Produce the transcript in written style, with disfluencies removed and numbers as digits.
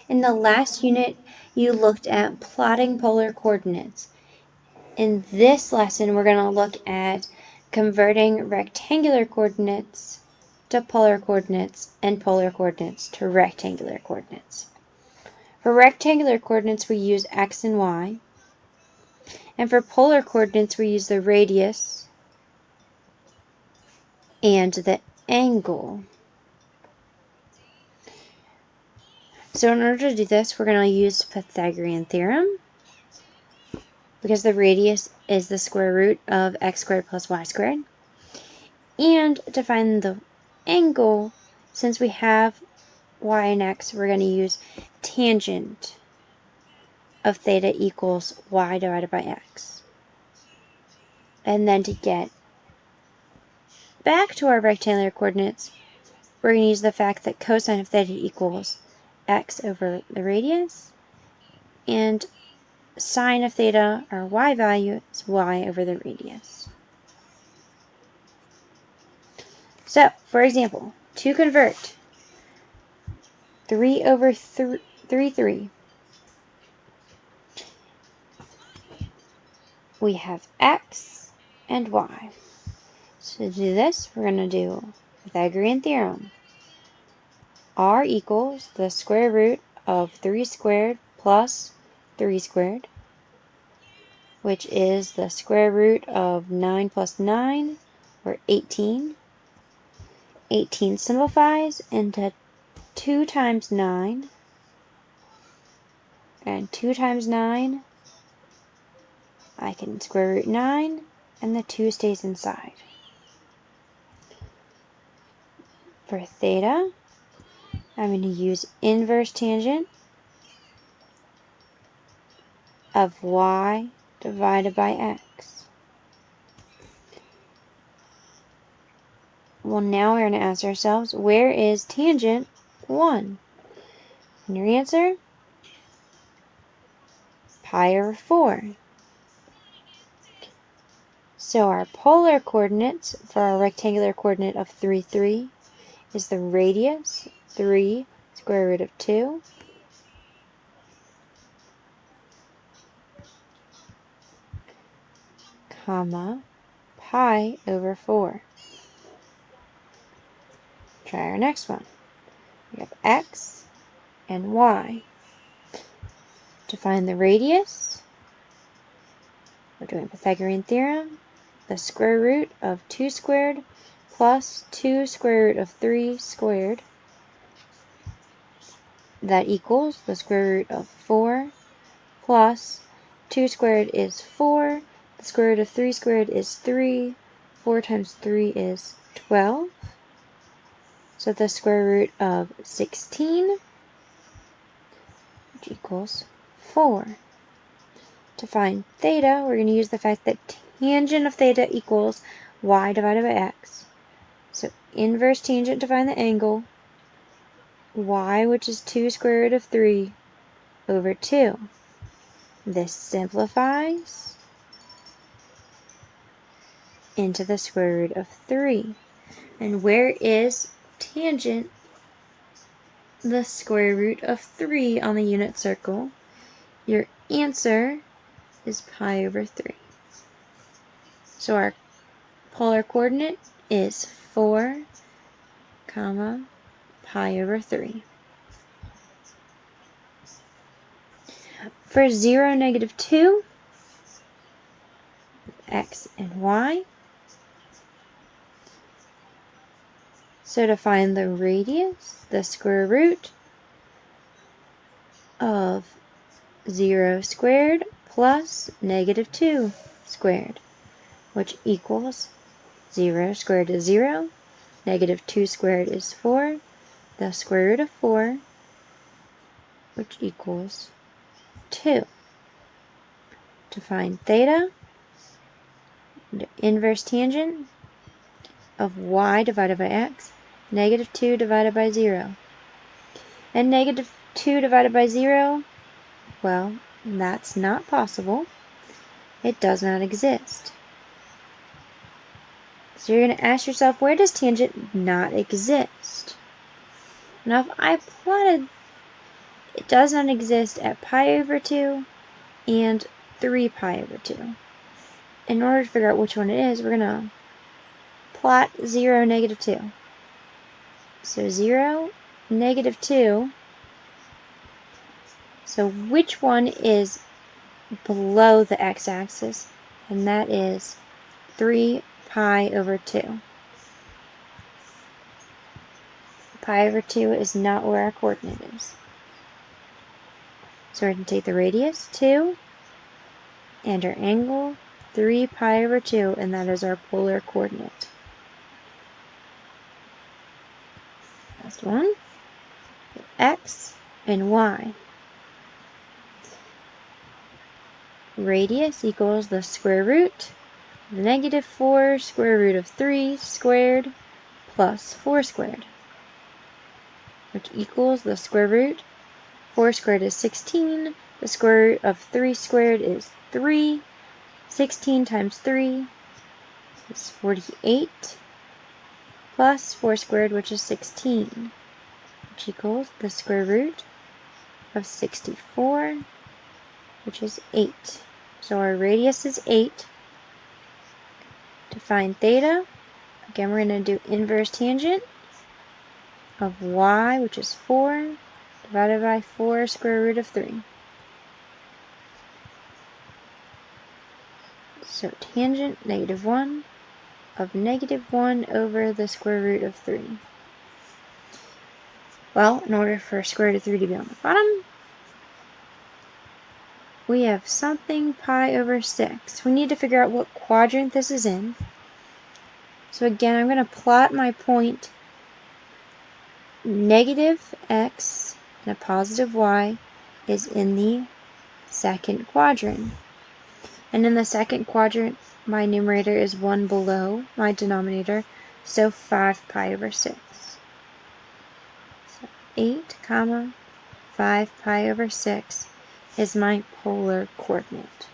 In the last unit, you looked at plotting polar coordinates. In this lesson, we're going to look at converting rectangular coordinates to polar coordinates and polar coordinates to rectangular coordinates. For rectangular coordinates, we use x and y. And for polar coordinates, we use the radius and the angle. So in order to do this, we're going to use Pythagorean theorem, because the radius is the square root of x squared plus y squared. And to find the angle, since we have y and x, we're going to use tangent of theta equals y divided by x. And then to get back to our rectangular coordinates, we're going to use the fact that cosine of theta equals x over the radius, and sine of theta, our y value, is y over the radius. So, for example, to convert 3 over 3, we have x and y. So to do this, we're going to do Pythagorean theorem. R equals the square root of 3 squared plus 3 squared, which is the square root of 9 plus 9, or 18. 18 simplifies into 2 times 9, and 2 times 9, I can square root 9, and the 2 stays inside. For theta, I'm going to use inverse tangent of y divided by x. Well, now we're going to ask ourselves, where is tangent 1? And your answer? Pi over 4. So our polar coordinates for our rectangular coordinate of 3, 3 is the radius, 3 square root of 2, comma, pi over 4. Try our next one. We have x and y. To find the radius, we're doing Pythagorean theorem. The square root of 2 squared plus 2 square root of 3 squared. That equals the square root of 4 plus 2 squared is 4. The square root of 3 squared is 3. 4 times 3 is 12. So the square root of 16, which equals 4. To find theta, we're going to use the fact that tangent of theta equals y divided by x. So inverse tangent to find the angle, y, which is 2 square root of 3 over 2. This simplifies into the square root of 3. And where is tangent the square root of 3 on the unit circle? Your answer is pi over 3. So our polar coordinate is 4, comma, pi over 3. For 0, negative 2, x and y. So to find the radius, the square root of 0 squared plus negative 2 squared, which equals 0 squared is 0, negative 2 squared is 4, the square root of 4, which equals 2. To find theta, the inverse tangent of y divided by x, negative 2 divided by 0. And negative 2 divided by 0, well, that's not possible. It does not exist. So you're going to ask yourself, where does tangent not exist? Now, if I plotted It does not exist at pi over 2 and 3 pi over 2. In order to figure out which one it is, we're going to plot 0, negative 2. So 0, negative 2. So which one is below the x-axis? And that is 3 pi over 2. Pi over 2 is not where our coordinate is. So we're going to take the radius, 2, and our angle, 3 pi over 2, and that is our polar coordinate. Last one, x and y. Radius equals the square root of negative 4 square root of 3 squared plus 4 squared, which equals the square root. 4 squared is 16. The square root of 3 squared is 3. 16 times 3 is 48, plus 4 squared, which is 16, which equals the square root of 64, which is 8. So our radius is 8. To find theta, again, we're going to do inverse tangent of y, which is 4, divided by 4 square root of 3. So tangent negative 1 of negative 1 over the square root of 3. Well, in order for square root of 3 to be on the bottom, we have something pi over 6. We need to figure out what quadrant this is in. So again, I'm going to plot my point negative x and a positive y is in the second quadrant. And in the second quadrant, my numerator is 1 below my denominator, so 5 pi over 6. So 8, 5 pi over 6 is my polar coordinate.